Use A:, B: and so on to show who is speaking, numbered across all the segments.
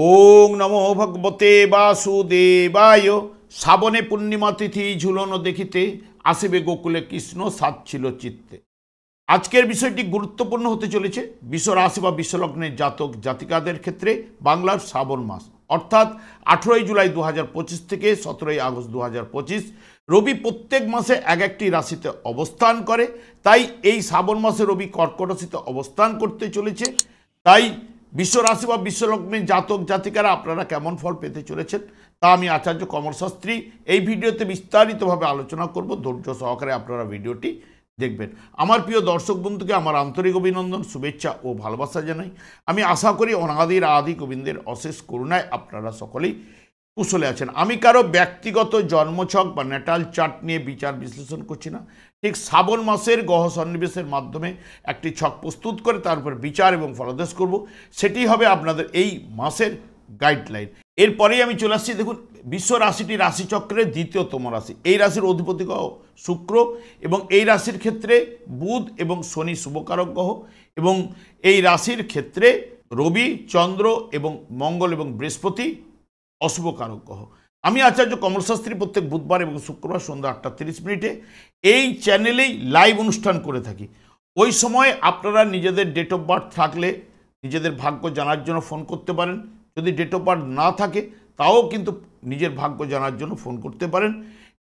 A: ওং নমো ভগবতে বাসুদেবায়। শ্রাবণে পূর্ণিমা তিথি ঝুলন দেখিতে, আসিবে গোকুলে কৃষ্ণ সাত ছিল চিত্তে। আজকের বিষয়টি গুরুত্বপূর্ণ হতে চলেছে বিশ্ব রাশি বা বিশ্বলগ্নের জাতক জাতিকাদের ক্ষেত্রে। বাংলার শ্রাবণ মাস অর্থাৎ 18 জুলাই 2025 থেকে 17 আগস্ট 2025 রবি প্রত্যেক মাসে এক একটি রাশিতে অবস্থান করে। তাই এই শ্রাবণ মাসে রবি কর্কট রাশিতে অবস্থান করতে চলেছে। তাই বিশ্ব রাশি বা বিশ্বলগ্নের জাতক জাতিকারা আপনারা কেমন ফল পেতে চলেছেন তা আমি আচার্য কমল শাস্ত্রী এই ভিডিওতে বিস্তারিতভাবে আলোচনা করব। ধৈর্য সহকারে আপনারা ভিডিওটি দেখবেন। আমার প্রিয় দর্শক বন্ধুকে আমার আন্তরিক অভিনন্দন, শুভেচ্ছা ও ভালোবাসা জানাই। আমি আশা করি অনাদির আদি গোবিন্দের অশেষ করুণায় আপনারা সকলেই কুশলে আছেন। আমি কারো ব্যক্তিগত জন্মছক বা ন্যাটাল চার্ট নিয়ে বিচার বিশ্লেষণ করছি না। ঠিক শ্রাবণ মাসের গ্রহ সন্নিবেশের মাধ্যমে একটি ছক প্রস্তুত করে তার উপর বিচার এবং ফলাদেশ করব, সেটি হবে আপনাদের এই মাসের গাইডলাইন। এরপরেই আমি চলে আসছি। দেখুন, বিশ্ব রাশিটি রাশিচক্রের দ্বিতীয়তম রাশি। এই রাশির অধিপতি গ্রহ শুক্র এবং এই রাশির ক্ষেত্রে বুধ এবং শনি শুভকারক গ্রহ, এবং এই রাশির ক্ষেত্রে রবি, চন্দ্র এবং মঙ্গল এবং বৃহস্পতি অশুভকারক গ্রহ। আমি আচার্য কমল শাস্ত্রী প্রত্যেক বুধবার এবং শুক্রবার সন্ধ্যা 8:30 এই চ্যানেলেই লাইভ অনুষ্ঠান করে থাকি। ওই সময় আপনারা নিজেদের ডেট অফ বার্থ থাকলে নিজেদের ভাগ্য জানার জন্য ফোন করতে পারেন। যদি ডেট অফ বার্থ না থাকে তাও কিন্তু নিজের ভাগ্য জানার জন্য ফোন করতে পারেন।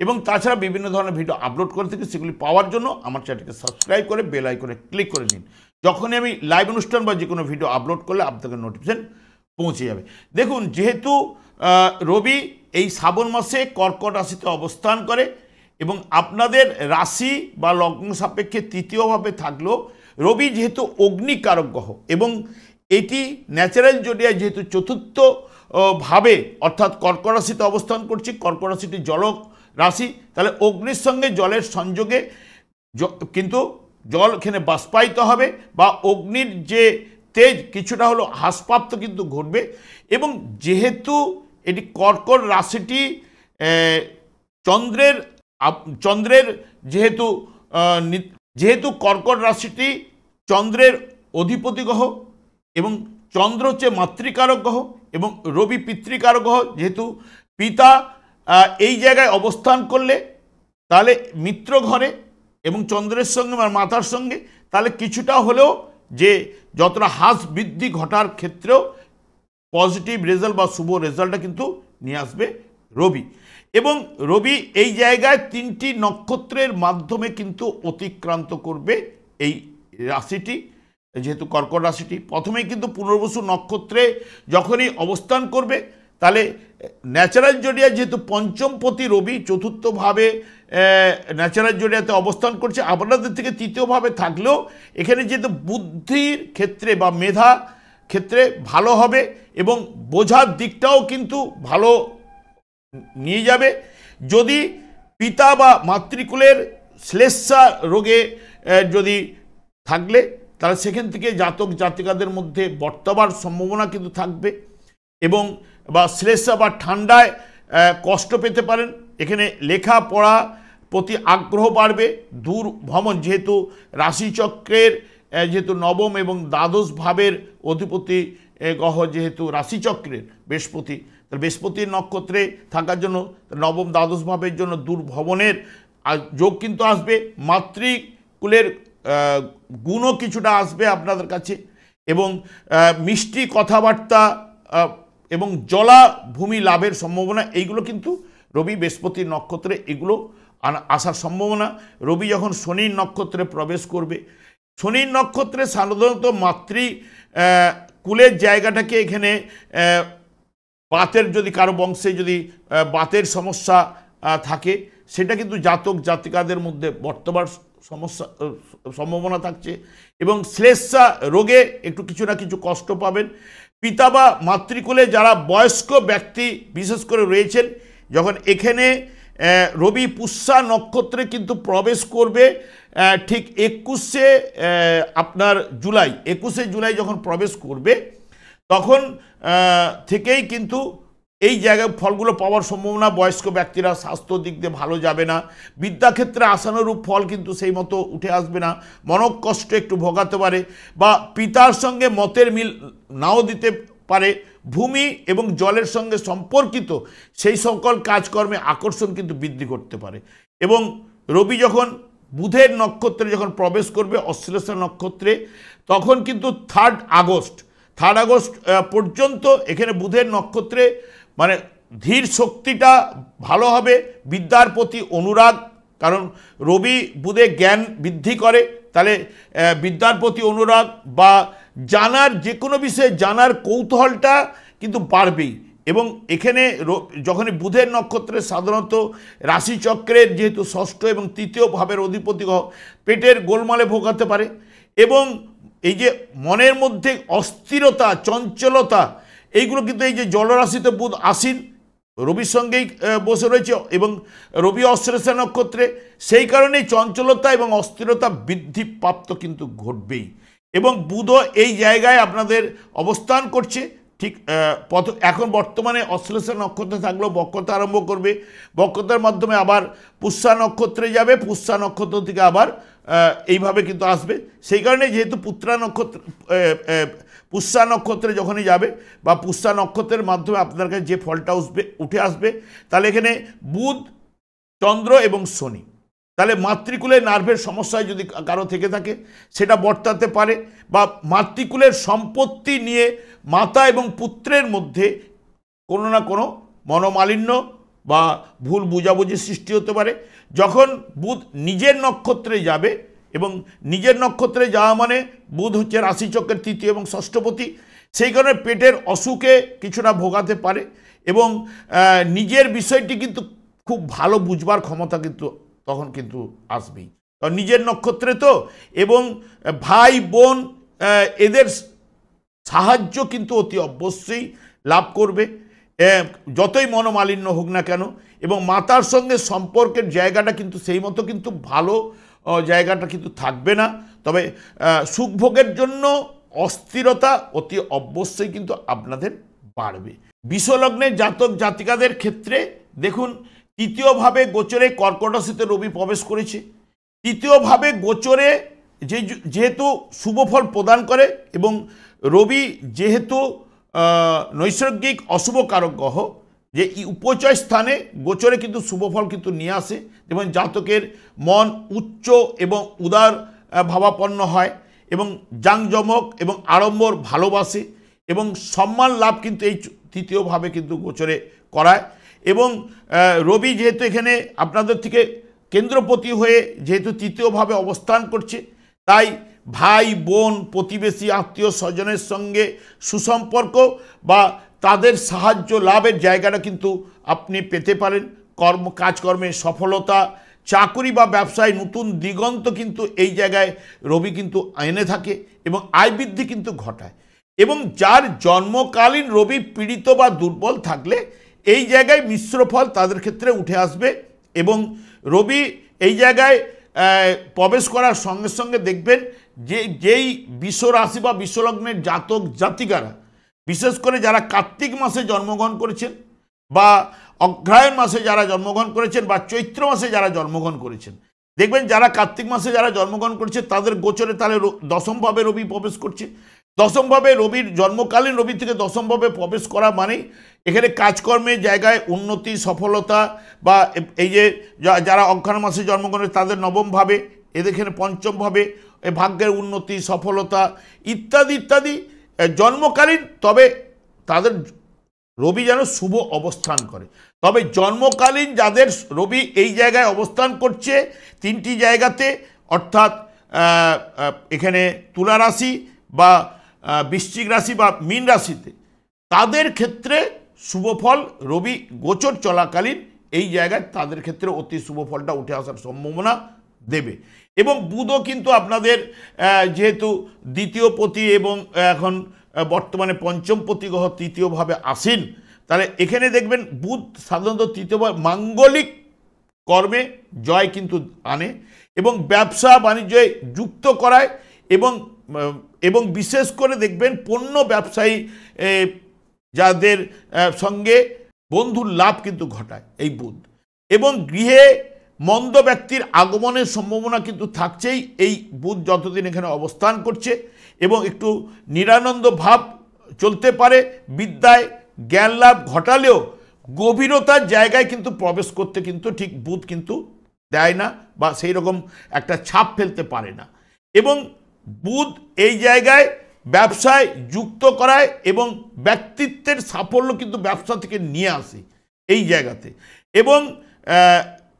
A: এবং তাছাড়া বিভিন্ন ধরনের ভিডিও আপলোড করে থাকি, সেগুলি পাওয়ার জন্য আমার চ্যানেলকে সাবস্ক্রাইব করে বেল আইকনে ক্লিক করে নিন। যখনই আমি লাইভ অনুষ্ঠান বা যে কোনো ভিডিও আপলোড করলে আপনাদের নোটিফিকেশন পৌঁছে যাবে। দেখুন, যেহেতু রবি এই শ্রাবণ মাসে কর্কট রাশিতে অবস্থান করে এবং আপনাদের রাশি বা লগ্ন সাপেক্ষে তৃতীয়ভাবে থাকলেও রবি যেহেতু অগ্নিকারক গ্রহ এবং এটি ন্যাচারাল জোডিয়ায় যেহেতু চতুর্থ ভাবে অর্থাৎ কর্কট রাশিতে অবস্থান করছি, কর্কট রাশিটি জল রাশি, তাহলে অগ্নির সঙ্গে জলের সংযোগে কিন্তু জল এখানে বাষ্পায়িত হবে বা অগ্নির যে তেজ কিছুটা হলো হ্রাসপ্রাপ্ত কিন্তু ঘটবে। এবং যেহেতু এটি কর্কট রাশিটি চন্দ্রের যেহেতু কর্কট রাশিটি চন্দ্রের অধিপতি গ্রহ এবং চন্দ্র হচ্ছে মাতৃকারক গ্রহ এবং রবি পিতৃকারক গ্রহ, যেহেতু পিতা এই জায়গায় অবস্থান করলে তাহলে মিত্র ঘরে এবং চন্দ্রের সঙ্গে বা মাতার সঙ্গে তাহলে কিছুটা হলেও যে যতটা হ্রাস বৃদ্ধি ঘটার ক্ষেত্রেও পজিটিভ রেজাল্ট বা শুভ রেজাল্টটা কিন্তু নিয়ে আসবে রবি। এবং রবি এই জায়গায় 3টি নক্ষত্রের মাধ্যমে কিন্তু অতিক্রান্ত করবে এই রাশিটি, যেহেতু কর্কট রাশিটি প্রথমেই কিন্তু পুনর্বসু নক্ষত্রে যখনই অবস্থান করবে তাহলে ন্যাচারাল জোডিয়া যেহেতু পঞ্চমপতি রবি চতুর্থভাবে ন্যাচারাল জোডিয়াতে অবস্থান করছে, আপনাদের থেকে তৃতীয়ভাবে থাকলেও এখানে যেহেতু বুদ্ধির ক্ষেত্রে বা মেধা ক্ষেত্রে ভালো হবে এবং বোঝার দিকটাও কিন্তু ভালো নিয়ে যাবে। যদি পিতা বা মাতৃকুলের শ্লেষ্মা রোগে যদি থাকলে তাহলে সেখান থেকে জাতক জাতিকাদের মধ্যে বর্তমান সম্ভাবনা কিন্তু থাকবে এবং বা শ্লেষ্মা বা ঠান্ডায় কষ্ট পেতে পারেন। এখানে লেখাপড়া প্রতি আগ্রহ বাড়বে। দূর ভ্রমণ, যেহেতু রাশিচক্রের যেহেতু নবম এবং দ্বাদশ ভাবের অধিপতি গ্রহ যেহেতু রাশিচক্রের বৃহস্পতি, তাহলে বৃহস্পতির নক্ষত্রে থাকার জন্য নবম দ্বাদশ ভাবের জন্য দূর ভ্রমণের যোগ কিন্তু আসবে। মাতৃকুলের গুণও কিছুটা আসবে আপনাদের কাছে এবং মিষ্টি কথাবার্তা এবং জলাভূমি লাভের সম্ভাবনা এইগুলো কিন্তু রবি বৃহস্পতির নক্ষত্রে এগুলো আসার সম্ভাবনা। রবি যখন শনির নক্ষত্রে প্রবেশ করবে, শনির নক্ষত্রে সাধারণত কুলের জায়গাটাকে এখানে বাতের যদি কারো বংশে যদি বাতের সমস্যা থাকে সেটা কিন্তু জাতক জাতিকাদের মধ্যে বর্তমান সম্ভাবনা থাকছে এবং শ্লেষ্মা রোগে একটু কিছু না কিছু কষ্ট পাবেন। পিতা বা মাতৃকুলে যারা বয়স্ক ব্যক্তি বিশেষ করে রয়েছেন, যখন এখানে রবি পুষ্যা নক্ষত্রে কিন্তু প্রবেশ করবে ঠিক 21শে জুলাই যখন প্রবেশ করবে তখন থেকেই কিন্তু এই জায়গায় ফলগুলো পাওয়ার সম্ভাবনা। বয়স্ক ব্যক্তিরা স্বাস্থ্য দিক দিয়ে ভালো যাবে না, বিদ্যাক্ষেত্রে আশানুরূপ ফল কিন্তু সেই মতো উঠে আসবে না, মনকষ্ট একটু ভোগাতে পারে বা পিতার সঙ্গে মতের মিল নাও দিতে পারে ভূমি এবং জলের সঙ্গে সম্পর্কিত সেই সকল কাজকর্মে আকর্ষণ কিন্তু বৃদ্ধি করতে পারে। এবং রবি যখন বুধের নক্ষত্রে যখন প্রবেশ করবে অশ্লেষা নক্ষত্রে, তখন কিন্তু 3 আগস্ট পর্যন্ত এখানে বুধের নক্ষত্রে মানে ধীর শক্তিটা ভালো হবে, বিদ্যার প্রতি অনুরাগ, কারণ রবি বুধে জ্ঞান বৃদ্ধি করে, তাহলে বিদ্যার প্রতি অনুরাগ বা জানার যে কোনো বিষয়ে জানার কৌতূহলটা কিন্তু বাড়বেই। এবং এখানে যখনই বুধের নক্ষত্রে সাধারণত রাশিচক্রের যেহেতু ষষ্ঠ এবং তৃতীয় ভাবের অধিপতি পেটের গোলমালে ভোগাতে পারে, এবং এই যে মনের মধ্যে অস্থিরতা, চঞ্চলতা, এইগুলো কিন্তু এই যে জলরাশিতে বুধ আসীন রবির সঙ্গেই বসে রয়েছে এবং রবি অশ্লেষা নক্ষত্রে, সেই কারণেই চঞ্চলতা এবং অস্থিরতা বৃদ্ধিপ্রাপ্ত কিন্তু ঘটবেই। এবং বুধও এই জায়গায় আপনাদের অবস্থান করছে ঠিক এখন বর্তমানে অশ্লেষা নক্ষত্রে থাকলেও বক্রতা আরম্ভ করবে, বক্রতার মাধ্যমে আবার পুষ্যা নক্ষত্রে যাবে, পুষ্যা নক্ষত্র থেকে আবার এইভাবে কিন্তু আসবে। সেই কারণে যেহেতু পুষ্যা নক্ষত্রে যখনই যাবে বা পুষ্যা নক্ষত্রের মাধ্যমে আপনার কাছে যে ফলটা উঠে আসবে, তাহলে এখানে বুধ, চন্দ্র এবং শনি, তাহলে মাতৃকুলের নার্ভের সমস্যায় যদি কারো থেকে থাকে সেটা বর্তাতে পারে, বা মাতৃকুলের সম্পত্তি নিয়ে মাতা এবং পুত্রের মধ্যে কোনো না কোনো মনোমালিন্য বা ভুল বুঝাবুঝি সৃষ্টি হতে পারে। যখন বুধ নিজের নক্ষত্রে যাবে, এবং নিজের নক্ষত্রে যাওয়া মানে বুধ হচ্ছে রাশিচক্রের তৃতীয় এবং ষষ্ঠপতি, সেই কারণে পেটের অসুখে কিছুটা ভোগাতে পারে, এবং নিজের বিষয়টি কিন্তু খুব ভালো বুঝবার ক্ষমতা কিন্তু তখন কিন্তু আসবেই, কারণ নিজের নক্ষত্রে তো। এবং ভাই বোন এদের সাহায্য কিন্তু অতি অবশ্যই লাভ করবে, যতই মনোমালিন্য হোক না কেন। এবং মাতার সঙ্গে সম্পর্কের জায়গাটা কিন্তু সেই মতো কিন্তু ভালো জায়গাটা কিন্তু থাকবে না, তবে সুখভোগের জন্য অস্থিরতা অতি অবশ্যই কিন্তু আপনাদের বাড়বে। বিশ্বলগ্নের জাতক জাতিকাদের ক্ষেত্রে দেখুন, তৃতীয়ভাবে গোচরে কর্কট রাশিতে রবি প্রবেশ করেছে। তৃতীয়ভাবে গোচরে যেহেতু শুভফল প্রদান করে, এবং রবি যেহেতু নৈসর্গিক অশুভ কারক গ্রহ, যে উপচয় স্থানে গোচরে কিন্তু শুভফল কিন্তু নিয়ে আসে, যেমন জাতকের মন উচ্চ এবং উদার ভাবাপন্ন হয়, এবং জাঁকজমক এবং আড়ম্বর ভালোবাসে, এবং সম্মান লাভ কিন্তু এই তৃতীয়ভাবে কিন্তু গোচরে করায়। এবং রবি যেহেতু এখানে আপনাদের থেকে কেন্দ্রপতি হয়ে যেহেতু তৃতীয়ভাবে অবস্থান করছে, তাই ভাই বোন প্রতিবেশী আত্মীয় স্বজনের সঙ্গে সুসম্পর্ক বা তাদের সাহায্য লাভের জায়গাটা কিন্তু আপনি পেতে পারেন। কাজকর্মে সফলতা, চাকুরি বা ব্যবসায় নতুন দিগন্ত কিন্তু এই জায়গায় রবি কিন্তু এনে থাকে, এবং আয় বৃদ্ধি কিন্তু ঘটায়। এবং যার জন্মকালীন রবি পীড়িত বা দুর্বল থাকলে এই জায়গায় মিশ্র ফল তাদের ক্ষেত্রে উঠে আসবে। এবং রবি এই জায়গায় প্রবেশ করার সঙ্গে সঙ্গে দেখবেন যেই বিশ্বরাশি বা বিশ্বলগ্নের জাতক জাতিকারা, বিশেষ করে যারা কার্তিক মাসে জন্মগ্রহণ করেছেন, বা অগ্রহায়ণ মাসে যারা জন্মগ্রহণ করেছেন, বা চৈত্র মাসে যারা জন্মগ্রহণ করেছেন, দেখবেন যারা কার্তিক মাসে যারা জন্মগ্রহণ করেছে তাদের গোচরে তাহলে দশমভাবে রবি প্রবেশ করছে। দশমভাবে রবির জন্মকালীন রবি থেকে দশমভাবে প্রবেশ করা মানেই এখানে কাজকর্মের জায়গায় উন্নতি, সফলতা, বা এই যে যারা অগ্রহায়ণ মাসে জন্মগ্রহণ তাদের নবমভাবে, এদের এখানে পঞ্চমভাবে ভাগ্যের উন্নতি, সফলতা ইত্যাদি ইত্যাদি জন্মকালীন। তবে তাদের রবি যেন শুভ অবস্থান করে, তবে জন্মকালীন যাদের রবি এই জায়গায় অবস্থান করছে তিনটি জায়গাতে, অর্থাৎ এখানে তুলা রাশি বা বৃশ্চিক রাশি বা মীন রাশিতে, তাদের ক্ষেত্রে শুভফল রবি গোচর চলাকালীন এই জায়গায় তাদের ক্ষেত্রে অতি শুভফলটা উঠে আসার সম্ভাবনা দেবে। এবং বুধও কিন্তু আপনাদের যেহেতু দ্বিতীয় পতি এবং এখন বর্তমানে পঞ্চম পতি গ্রহ তৃতীয়ভাবে আসীন, তাহলে এখানে দেখবেন বুধ সাধারণত তৃতীয়ভাবে মাঙ্গলিক কর্মে জয় কিন্তু আনে, এবং ব্যবসা বাণিজ্যে যুক্ত করায়, এবং বিশেষ করে দেখবেন পণ্য ব্যবসায়ী যাদের সঙ্গে বন্ধুর লাভ কিন্তু ঘটায় এই বুধ। এবং গৃহে মন্দ ব্যক্তির আগমনের সম্ভাবনা কিন্তু থাকছেই এই বুধ যতদিন এখানে অবস্থান করছে, এবং একটু নিরানন্দ ভাব চলতে পারে, বিদ্যায় জ্ঞান লাভ ঘটালেও গভীরতার জায়গায় কিন্তু প্রবেশ করতে কিন্তু ঠিক বুধ কিন্তু দেয় না, বা সেই রকম একটা ছাপ ফেলতে পারে না। এবং বুধ এই জায়গায় ব্যবসায় যুক্ত করায় এবং ব্যক্তিত্বের সাফল্য কিন্তু ব্যবসা থেকে নিয়ে আসে এই জায়গাতে। এবং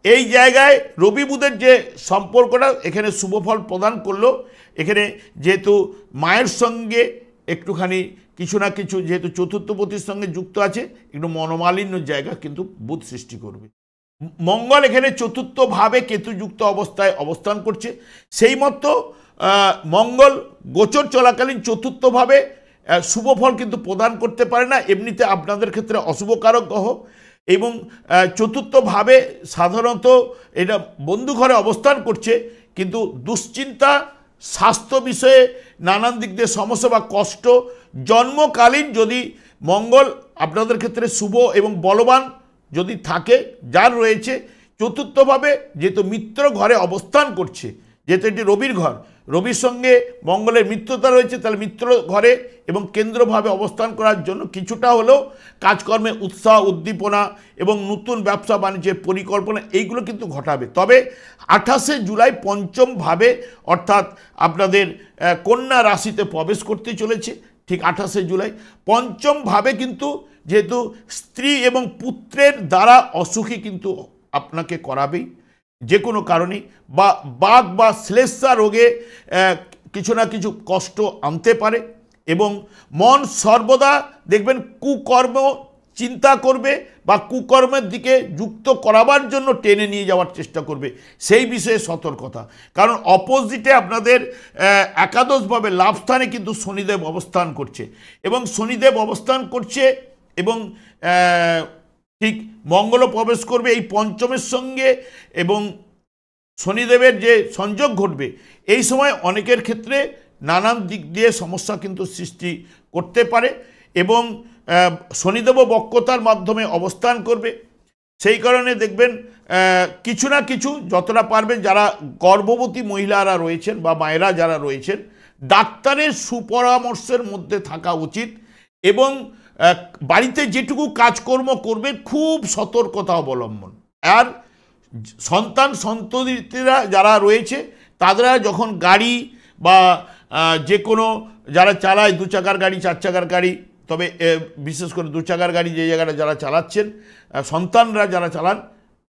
A: এই জায়গায় রবি বুধের যে সম্পর্কটা এখানে শুভফল প্রদান করলো, এখানে যেহেতু মায়ের সঙ্গে একটুখানি কিছু না কিছু, যেহেতু চতুর্থপতির সঙ্গে যুক্ত আছে, একটু মনোমালিন্য জায়গা কিন্তু বুধ সৃষ্টি করবে। মঙ্গল এখানে চতুর্থভাবে কেতুযুক্ত অবস্থায় অবস্থান করছে, সেই মতো মঙ্গল গোচর চলাকালীন চতুর্থভাবে শুভফল কিন্তু প্রদান করতে পারে না, এমনিতে আপনাদের ক্ষেত্রে অশুভকারক গ্রহ। এবং চতুর্থভাবে সাধারণত এটা বন্ধু ঘরে অবস্থান করছে, কিন্তু দুশ্চিন্তা, স্বাস্থ্য বিষয়ে নানান দিক দিয়ে সমস্যা বা কষ্ট, জন্মকালীন যদি মঙ্গল আপনাদের ক্ষেত্রে শুভ এবং বলবান যদি থাকে, যার রয়েছে চতুর্থভাবে যেহেতু মিত্র ঘরে অবস্থান করছে, যেহেতু এটি রবির ঘর, রবির সঙ্গে মঙ্গলের মিত্রতা রয়েছে, তাহলে মিত্র ঘরে এবং কেন্দ্রভাবে অবস্থান করার জন্য কিছুটা হলেও কাজকর্মে উৎসাহ, উদ্দীপনা এবং নতুন ব্যবসা বাণিজ্যের পরিকল্পনা এইগুলো কিন্তু ঘটাবে। তবে 28শে জুলাই পঞ্চমভাবে অর্থাৎ আপনাদের কন্যা রাশিতে প্রবেশ করতে চলেছে। ঠিক 28শে জুলাই পঞ্চমভাবে কিন্তু যেহেতু স্ত্রী এবং পুত্রের দ্বারা অসুখী কিন্তু আপনাকে করাবেই যে কোনো কারণেই, বা বাত বা শ্লেষ্মা রোগে কিছু না কিছু কষ্ট আনতে পারে। এবং মন সর্বদা দেখবেন কুকর্ম চিন্তা করবে বা কুকর্মের দিকে যুক্ত করাবার জন্য টেনে নিয়ে যাওয়ার চেষ্টা করবে, সেই বিষয়ে সতর্কতা। কারণ অপোজিটে আপনাদের একাদশভাবে লাভস্থানে কিন্তু শনিদেব অবস্থান করছে, এবং শনিদেব অবস্থান করছে এবং ঠিক মঙ্গলও প্রবেশ করবে এই পঞ্চমের সঙ্গে, এবং শনিদেবের যে সংযোগ ঘটবে এই সময় অনেকের ক্ষেত্রে নানান দিক দিয়ে সমস্যা কিন্তু সৃষ্টি করতে পারে। এবং শনিদেবও বক্রতার মাধ্যমে অবস্থান করবে, সেই কারণে দেখবেন কিছু না কিছু যতটা পারবেন, যারা গর্ভবতী মহিলারা রয়েছেন বা মায়েরা যারা রয়েছেন, ডাক্তারের সুপরামর্শের মধ্যে থাকা উচিত। এবং বাড়িতে যেটুকু কাজকর্ম করবে খুব সতর্কতা অবলম্বন। আর সন্তান সন্ততিরা যারা রয়েছে তারা যখন গাড়ি বা যে কোনো যারা চালায়, দু চাকার গাড়ি, চার চাকার গাড়ি, তবে বিশেষ করে দু চাকার গাড়ি যে জায়গাটা যারা চালাচ্ছেন, সন্তানরা যারা চালান,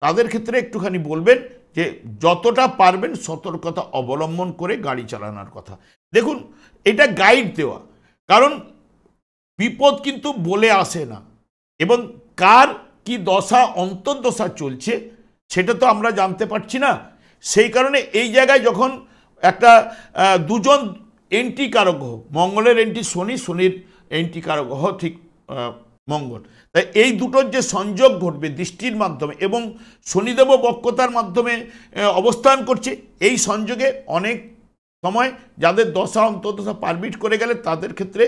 A: তাদের ক্ষেত্রে একটুখানি বলবেন যে যতটা পারবেন সতর্কতা অবলম্বন করে গাড়ি চালানোর কথা। দেখুন, এটা গাইড দেওয়া, কারণ বিপদ কিন্তু বলে আসে না, এবং কার কি দশা অন্তর্দশা চলছে সেটা তো আমরা জানতে পারছি না। সেই কারণে এই জায়গায় যখন একটা দুজন এন্ট্রি কারক গ্রহ, মঙ্গলের এন্ট্রি শনি, শনির এন্ট্রি কারক গ্রহ ঠিক মঙ্গল, তাই এই দুটোর যে সংযোগ ঘটবে দৃষ্টির মাধ্যমে, এবং শনিদেব বক্রতার মাধ্যমে অবস্থান করছে, এই সংযোগে অনেক সময় যাদের দশা অন্তর্দশা পারমিট করে গেলে তাদের ক্ষেত্রে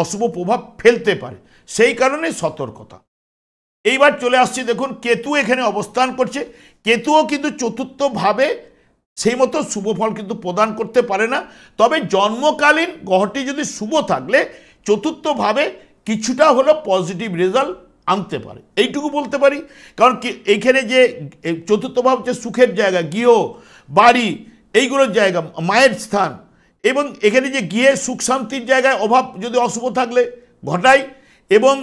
A: অশুভ প্রভাব ফেলতে পারে, সেই কারণে সতর্কতা। এইবার চলে আসছি, দেখুন কেতু এখানে অবস্থান করছে, কেতুও কিন্তু চতুর্থভাবে সেই মতো শুভ ফল কিন্তু প্রদান করতে পারে না। তবে জন্মকালীন গ্রহটি যদি শুভ থাকলে চতুর্থভাবে কিছুটা হলো পজিটিভ রেজাল্ট আনতে পারে, এইটুকু বলতে পারি। কারণ কি এইখানে যে চতুর্থভাব যে সুখের জায়গা, গৃহ, বাড়ি, এইগুলোর জায়গা, মায়ের স্থান, এবং এখানে যে গৃহে সুখ শান্তির জায়গায় অভাব যদি অশুভ থাকলে ঘটায়, এবং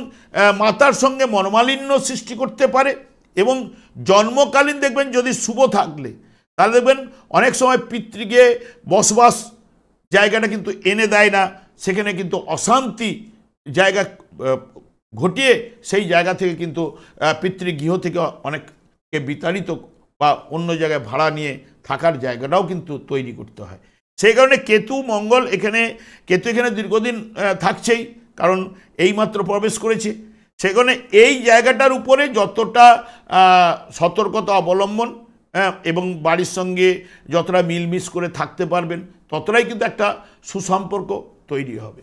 A: মাতার সঙ্গে মনোমালিন্য সৃষ্টি করতে পারে। এবং জন্মকালীন দেখবেন যদি শুভ থাকলে, তাহলে দেখবেন অনেক সময় পিতৃগৃহে বসবাস জায়গাটা কিন্তু এনে দেয় না, সেখানে কিন্তু অশান্তি জায়গা ঘটিয়ে সেই জায়গা থেকে কিন্তু পিতৃগৃহ থেকে অনেককে বিতাড়িত বা অন্য জায়গায় ভাড়া নিয়ে থাকার জায়গাটাও কিন্তু তৈরি করতে হয়। সেই কারণে কেতু মঙ্গল এখানে, কেতু এখানে দীর্ঘদিন থাকছেই, কারণ এইমাত্র প্রবেশ করেছে। সেই কারণে এই জায়গাটার উপরে যতটা সতর্কতা অবলম্বন এবং বাড়ির সঙ্গে যতটা মিলমিশ করে থাকতে পারবেন ততটাই কিন্তু একটা সুসম্পর্ক তৈরি হবে।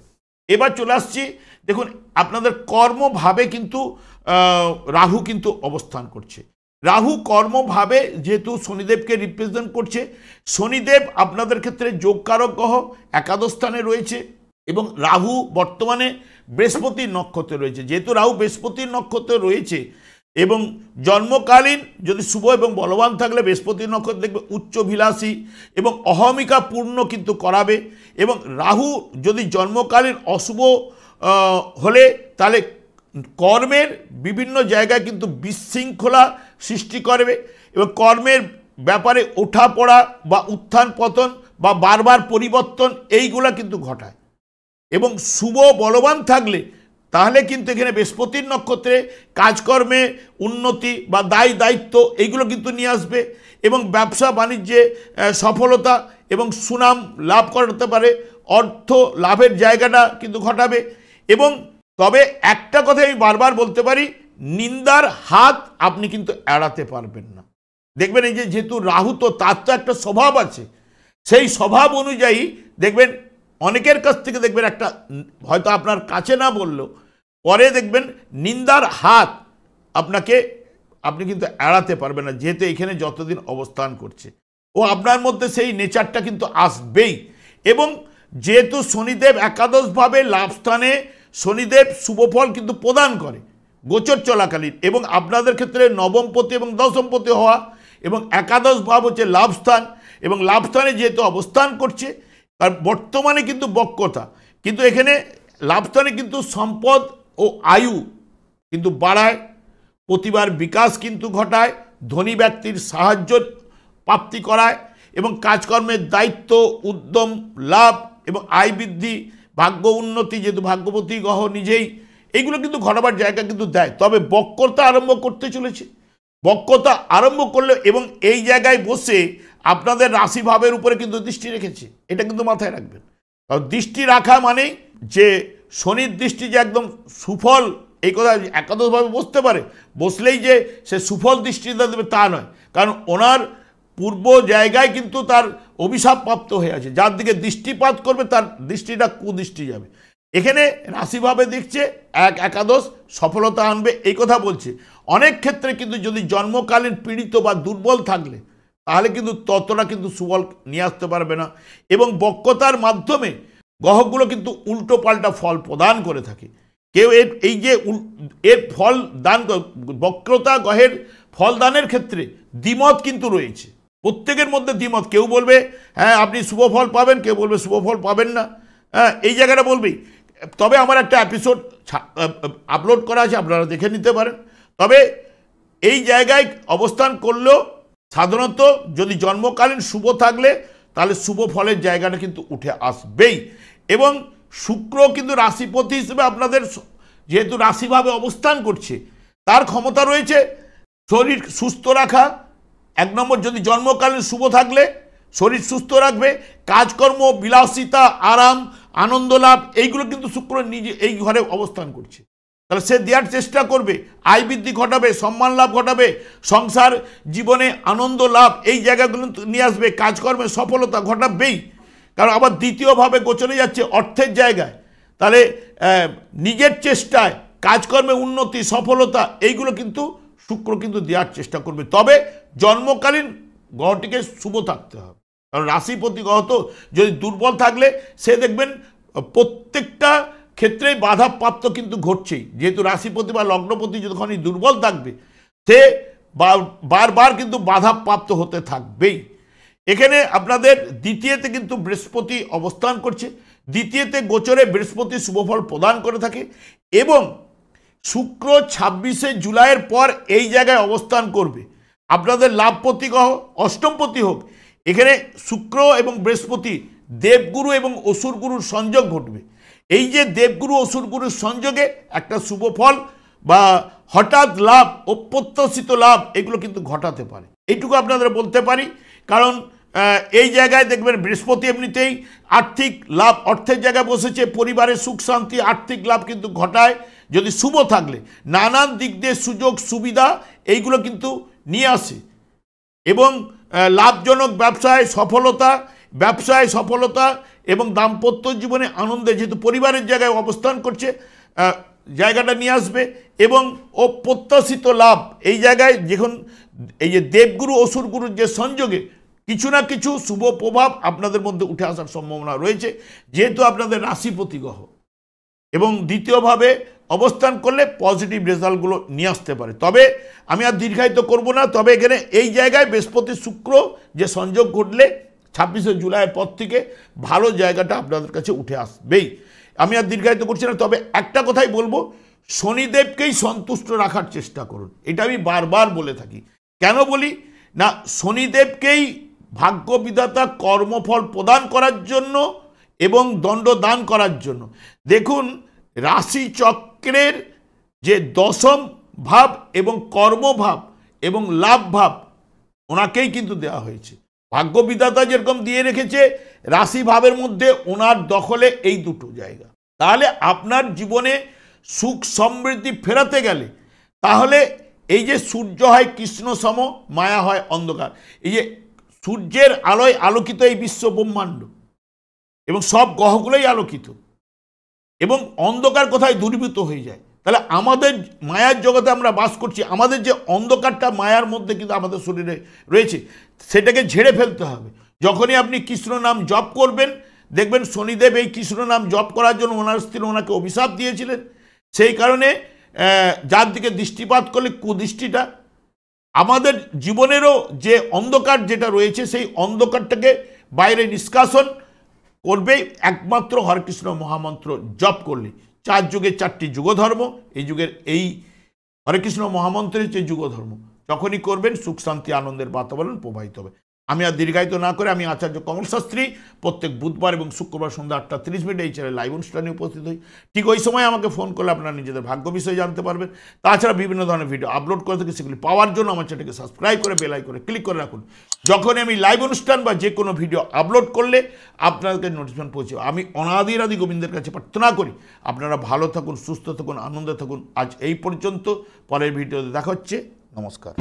A: এবার চলে আসছি, দেখুন আপনাদের কর্মভাবে কিন্তু রাহু কিন্তু অবস্থান করছে। রাহু কর্মভাবে যেহেতু শনিদেবকে রিপ্রেজেন্ট করছে, শনিদেব আপনাদের ক্ষেত্রে যোগকারক গ্রহ, একাদশ স্থানে রয়েছে, এবং রাহু বর্তমানে বৃহস্পতির নক্ষত্রে রয়েছে। যেহেতু রাহু বৃহস্পতির নক্ষত্রে রয়েছে এবং জন্মকালীন যদি শুভ এবং বলবান থাকলে বৃহস্পতির নক্ষত্র দেখবে উচ্চভিলাষী এবং অহমিকা পূর্ণ কিন্তু করাবে। এবং রাহু যদি জন্মকালীন অশুভ হলে তাহলে কর্মের বিভিন্ন জায়গায় কিন্তু বিশৃঙ্খলা সৃষ্টি করবে এবং কর্মের ব্যাপারে ওঠা পড়া বা উত্থান পতন বা বারবার পরিবর্তন এইগুলা কিন্তু ঘটায়। এবং শুভ বলবান থাকলে তাহলে কিন্তু এখানে বৃহস্পতির নক্ষত্রে কাজকর্মে উন্নতি বা দায়িত্ব এইগুলো কিন্তু নিয়ে আসবে এবং ব্যবসা বাণিজ্যে সফলতা এবং সুনাম লাভ করতে পারে, অর্থ লাভের জায়গাটা কিন্তু ঘটাবে। এবং তবে একটা কথা আমি বারবার বলতে পারি, নিন্দার হাত আপনি কিন্তু এড়াতে পারবেন না। দেখবেন এই যে যেহেতু রাহু তো তার তো একটা স্বভাব আছে, সেই স্বভাব অনুযায়ী দেখবেন অনেকের কাছ থেকে দেখবেন একটা হয়তো আপনার কাছে না বললেও পরে দেখবেন নিন্দার হাত আপনি কিন্তু এড়াতে পারবেন না, যেহেতু এখানে যতদিন অবস্থান করছে ও আপনার মধ্যে সেই নেচারটা কিন্তু আসবেই। এবং যেহেতু শনিদেব একাদশভাবে লাভস্থানে শনিদেব শুভফল কিন্তু প্রদান করে গোচর চলাকালীন, এবং আপনাদের ক্ষেত্রে নবমপতি এবং দশমপতি হওয়া এবং একাদশ ভাব হচ্ছে লাভস্থান, এবং লাভস্থানে যেহেতু অবস্থান করছে তার বর্তমানে কিন্তু বক্রতা, কিন্তু এখানে লাভস্থানে কিন্তু সম্পদ ও আয়ু কিন্তু বাড়ায়, প্রতিভার বিকাশ কিন্তু ঘটায়, ধনী ব্যক্তির সাহায্য প্রাপ্তি করায় এবং কাজকর্মের দায়িত্ব উদ্যম লাভ এবং আয় বৃদ্ধি, ভাগ্য উন্নতি, যেহেতু ভাগ্যবতী গ্রহ নিজেই এইগুলো কিন্তু ঘটাবার জায়গা কিন্তু দেয়। তবে বক্রতা আরম্ভ করতে চলেছে, বক্রতা আরম্ভ করলে এবং এই জায়গায় বসে আপনাদের রাশিভাবের উপরে কিন্তু দৃষ্টি রেখেছে, এটা কিন্তু মাথায় রাখবেন। কারণ দৃষ্টি রাখা মানে যে শনির দৃষ্টি যে একদম সুফল, এই কথা একাদশভাবে বসতে পারে, বসলেই যে সে সুফল দৃষ্টিটা দেবে তা নয়, কারণ ওনার পূর্ব জায়গায় কিন্তু তার অভিশাপ প্রাপ্ত হয়ে আছে, যার দিকে দৃষ্টিপাত করবে তার দৃষ্টিটা কুদৃষ্টি যাবে। এখানে রাশিভাবে দেখছে একাদশ সফলতা আনবে এই কথা বলছে। অনেক ক্ষেত্রে কিন্তু যদি জন্মকালীন পীড়িত বা দুর্বল থাকলে তাহলে কিন্তু ততটা কিন্তু সুফল নিয়ে আসতে পারবে না। এবং বক্রতার মাধ্যমে গ্রহগুলো কিন্তু উল্টো পাল্টা ফল প্রদান করে থাকে। কেউ এই যে এর ফল দান, বক্রতা গ্রহের ফল দানের ক্ষেত্রে দ্বিমত কিন্তু রয়েছে, প্রত্যেকের মধ্যে দ্বিমত। কেউ বলবে হ্যাঁ আপনি শুভ ফল পাবেন, কেউ বলবে শুভ ফল পাবেন না, হ্যাঁ এই জায়গাটা বলবেই। তবে আমার একটা এপিসোড আপলোড করা আছে, আপনারা দেখে নিতে পারেন। তবে এই জায়গায় অবস্থান করলেও সাধারণত যদি জন্মকালীন শুভ থাকলে তাহলে শুভ ফলের জায়গাটা কিন্তু উঠে আসবেই। এবং শুক্র কিন্তু রাশিপতি হিসেবে আপনাদের যেহেতু রাশিভাবে অবস্থান করছে, তার ক্ষমতা রয়েছে শরীর সুস্থ রাখা। এক নম্বর, যদি জন্মকালীন শুভ থাকলে শরীর সুস্থ রাখবে, কাজকর্ম বিলাসিতা আরাম আনন্দ লাভ এইগুলো কিন্তু শুক্র নিজে এই ঘরে অবস্থান করছে, তাহলে সে দেওয়ার চেষ্টা করবে, আয় বৃদ্ধি ঘটাবে, সম্মান লাভ ঘটাবে, সংসার জীবনে আনন্দ লাভ এই জায়গাগুলো নিয়ে আসবে, কাজকর্মে সফলতা ঘটাবেই। কারণ আবার দ্বিতীয়ভাবে গোচরে যাচ্ছে অর্থের জায়গায়, তাহলে নিজের চেষ্টায় কাজকর্মে উন্নতি সফলতা এইগুলো কিন্তু শুক্র কিন্তু দেওয়ার চেষ্টা করবে। তবে জন্মকালীন গ্রহটিকে শুভ থাকতে হবে, কারণ রাশিপতি গ্রহ তো যদি দুর্বল থাকলে সে দেখবেন প্রত্যেকটা ক্ষেত্রেই বাধাপ্রাপ্ত কিন্তু ঘটছেই। যেহেতু রাশিপতি বা লগ্নপতি যখনই দুর্বল থাকবে সে বারবার কিন্তু বাধাপ্রাপ্ত হতে থাকবেই। এখানে আপনাদের দ্বিতীয়তে কিন্তু বৃহস্পতি অবস্থান করছে, দ্বিতীয়তে গোচরে বৃহস্পতি শুভফল প্রদান করে থাকে এবং শুক্র 26শে জুলাইয়ের পর এই জায়গায় অবস্থান করবে। আপনাদের লাভপতি গ্রহ অষ্টমপতি হোক, এখানে শুক্র এবং বৃহস্পতি দেবগুরু এবং অসুরগুরুর সংযোগ ঘটবে। এই যে দেবগুরু অসুরগুরুর সংযোগে একটা শুভ ফল বা হঠাৎ লাভ অপ্রত্যাশিত লাভ এগুলো কিন্তু ঘটাতে পারে, এইটুকু আপনাদের বলতে পারি। কারণ এই জায়গায় দেখবেন বৃহস্পতি এমনিতেই আর্থিক লাভ, অর্থের জায়গায় বসেছে, পরিবারের সুখ শান্তি আর্থিক লাভ কিন্তু ঘটায় যদি শুভ থাকলে, নানান দিক দিয়ে সুযোগ সুবিধা এইগুলো কিন্তু নিয়ে আসে এবং লাভজনক ব্যবসায় সফলতা এবং দাম্পত্য জীবনে আনন্দে, যেহেতু পরিবারের জায়গায় অবস্থান করছে জায়গাটা নিয়ে আসবে এবং অপ্রত্যাশিত লাভ এই জায়গায় যখন এই যে দেবগুরু অসুরগুরুর যে সংযোগে কিছু না কিছু শুভ প্রভাব আপনাদের মধ্যে উঠে আসার সম্ভাবনা রয়েছে, যেহেতু আপনাদের রাশিপতি গ্রহ এবং দ্বিতীয়ভাবে অবস্থান করলে পজিটিভ রেজাল্টগুলো নিয়ে আসতে পারে। তবে আমি আর দীর্ঘায়িত করব না। তবে এখানে এই জায়গায় বৃহস্পতি শুক্র যে সংযোগ ঘটলে 26শে জুলাইয়ের পর থেকে ভালো জায়গাটা আপনাদের কাছে উঠে আসবেই। আমি আর দীর্ঘায়িত করছি না। তবে একটা কথাই বলবো, শনিদেবকেই সন্তুষ্ট রাখার চেষ্টা করুন। এটা আমি বারবার বলে থাকি। কেন বলি না, শনিদেবকেই ভাগ্য বিধাতা কর্মফল প্রদান করার জন্য এবং দণ্ড দান করার জন্য। দেখুন, রাশি চক্রের যে দশম ভাব এবং কর্মভাব এবং লাভ ভাব ওনাকেই কিন্তু দেওয়া হয়েছে। ভাগ্য বিধাতা যেরকম দিয়ে রেখেছে, রাশি ভাবের মধ্যে ওনার দখলে এই দুটো জায়গা। তাহলে আপনার জীবনে সুখ সমৃদ্ধি ফেরাতে গেলে, তাহলে এই যে সূর্য হয় কৃষ্ণ সম, মায়া হয় অন্ধকার, এই যে সূর্যের আলোয় আলোকিত এই বিশ্ব ব্রহ্মাণ্ড এবং সব গ্রহগুলোই আলোকিত, এবং অন্ধকার কোথায় দূরীভূত হয়ে যায়। তাহলে আমাদের মায়ার জগতে আমরা বাস করছি, আমাদের যে অন্ধকারটা মায়ার মধ্যে কিন্তু আমাদের শরীরে রয়েছে, সেটাকে ঝেড়ে ফেলতে হবে। যখনই আপনি কৃষ্ণ নাম জপ করবেন, দেখবেন শনিদেব এই কৃষ্ণ নাম জপ করার জন্য ওনার স্ত্রী ওনাকে অভিশাপ দিয়েছিলেন। সেই কারণে যার দিকে দৃষ্টিপাত করলে কুদৃষ্টিটা, আমাদের জীবনেরও যে অন্ধকার যেটা রয়েছে, সেই অন্ধকারটাকে বাইরে নিষ্কাশন করবে একমাত্র হরেকৃষ্ণ মহামন্ত্র জপ করলে। 4 যুগের 4টি যুগধর্ম, এই যুগের এই হরেকৃষ্ণ মহামন্ত্রের যে যুগধর্ম যখনই করবেন, সুখ শান্তি আনন্দের বাতাবরণ প্রবাহিত হবে। আমি আর দীর্ঘায়িত না করে আমি আচার্য কমল শাস্ত্রী প্রত্যেক বুধবার এবং শুক্রবার সন্ধ্যা 8:30 এই চ্যানেল লাইভ অনুষ্ঠানে উপস্থিত হই। ঠিক ওই সময় আমাকে ফোন করলে আপনারা নিজেদের ভাগ্য বিষয়ে জানতে পারবেন। তাছাড়া বিভিন্ন ধরনের ভিডিও আপলোড করে থাকি, সেগুলি পাওয়ার জন্য আমার চ্যানেলকে সাবস্ক্রাইব করে বেল আইকনে ক্লিক করে রাখুন। যখনই আমি লাইভ অনুষ্ঠান বা যে কোনো ভিডিও আপলোড করলে আপনাদের নোটিফিকেশন পৌঁছে। আমি অনাদিরাদি গোবিন্দের কাছে প্রার্থনা করি আপনারা ভালো থাকুন, সুস্থ থাকুন, আনন্দে থাকুন। আজ এই পর্যন্ত, পরের ভিডিওতে দেখা হচ্ছে। নমস্কার।